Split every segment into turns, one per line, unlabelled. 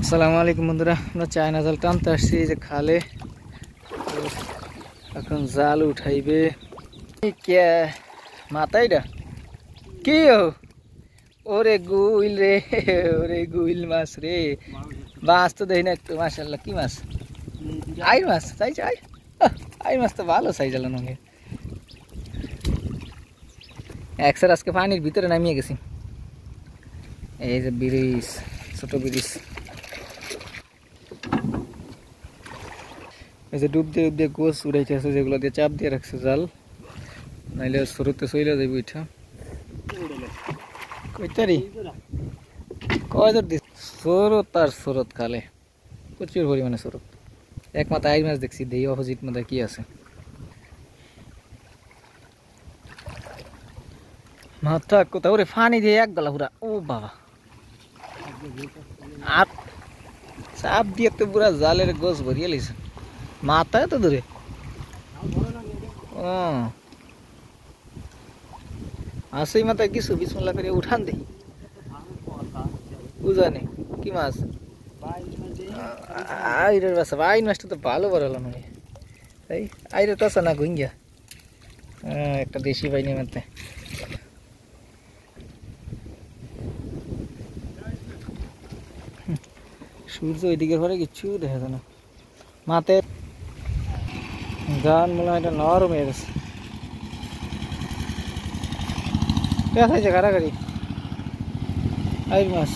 আসসালামু আলাইকুম বন্ধুরা, আমরা চায়না জাল টানতে আসছি এই যে খালে। এখন জাল উঠাইবে কে মাথাইটা কি ওরে গুইল রে, ওরে গুইল মাছ রে। মাছ তো দেখি না একটু, মাশাআল্লাহ কি মাছ? আইর মাছ চাই চাই। আইর মাছ তো ভালো সাইজ আলো নঙ্গে। একসার আজকে পানির ভিতরে নামিয়ে গেছি। এই যে ব্রিজ, ছোট ব্রিজ। এই যে ডুব দিয়ে গোছ উড়াইতে আছে, যেগুলো দিয়ে চাপ দিয়ে রাখছে জাল, নাইলে স্রোতে চলে যাইব। এটা কইতারি কয় দূর দিস স্রোত আর স্রোত খালে প্রচুর পরিমাণে স্রোত। এক মাথায় আইর মাছ দেখছি, দেই অপোজিট মাথায় কি আছে। মাথা কোথাও রে ফানি দিয়ে এক গলা পুরা। ও বাবা, আর চাপ দিয়ে তো পুরা জালের গোছ ভরিয়ে লিছে। মাথায় তো দূরে ও আসেই মাথায় কিছু বিসমিল্লাহ করে উঠান দেই। বুঝানি কি মাছ? আইরের বাসা। আইন মাছটা তো ভালো বড় হলো নয়। তাই আইরে তো আছে না গুইঙ্গা। একটা দেশি পাইনি মাথায়। সূর্য ওইদিকের পরে কিচ্ছু দেখা যায় না। মাথায় জান মনে হয় এটা নরম হয়ে গেছে। পেঁচাইছে কারাগারি আইর মাছ।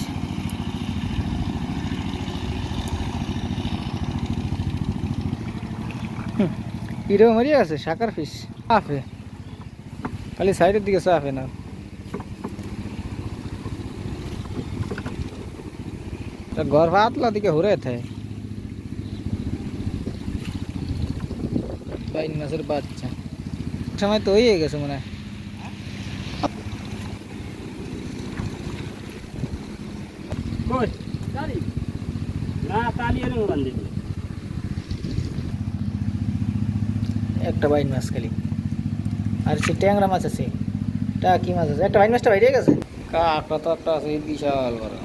পিড়েও মরিয়া আছে, শাকার ফিস সাফে, খালি সাইডের দিকে সাফে না। ঘর পাতলা দিকে ঘুরে থাকে। বাইন মাছের বাচ্চা সময় তো হয়ে গেছে মনে হয়। একটা বাইন মাছ খালি, আর সে ট্যাংরা মাছ আছে। কি মাছ আছে? একটা বাইন মাছটা বাইরে গেছে। কাঁকড়া তো একটা আছে বিশাল বড়।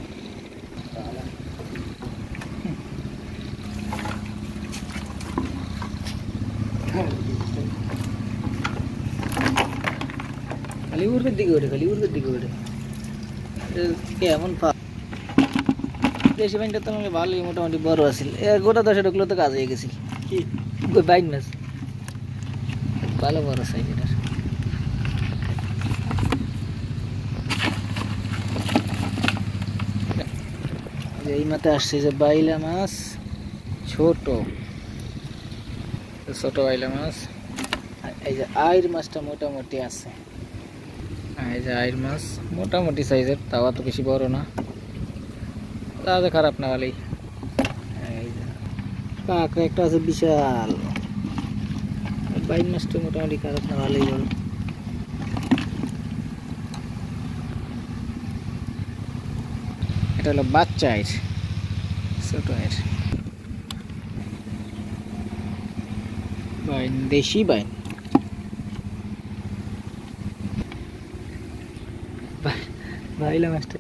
খালি উর্বের দিকে ওঠে, খালি উর্বের দিকে ওঠে। কেমন দেশি বাইনটা তো আমাকে ভালোই মোটামুটি বড় আছিল। গোটা 10 ঢুকলো তো কাজ হয়ে গেছিল। কি বাইন মাছ ভালো বড় সাইজ এটার। এই মাথায় আসছে যে বাইলা মাছ, ছোট ছোট বাইলা মাছ। এই যে আইর মাছটা মোটামুটি আছে। এই যে আইর মাছ মোটামুটি সাইজের, তাও তো বেশি বড় না, তাহলে খারাপ না ভালোই। কাঁকড়া একটা আছে বিশাল। বাইন মাছটা মোটামুটি খারাপ না ভালোই বড়। এটা হলো বাচ্চা আইর, ছোট আইর বাইন, দেশি বাইন। বাইলা মাছটা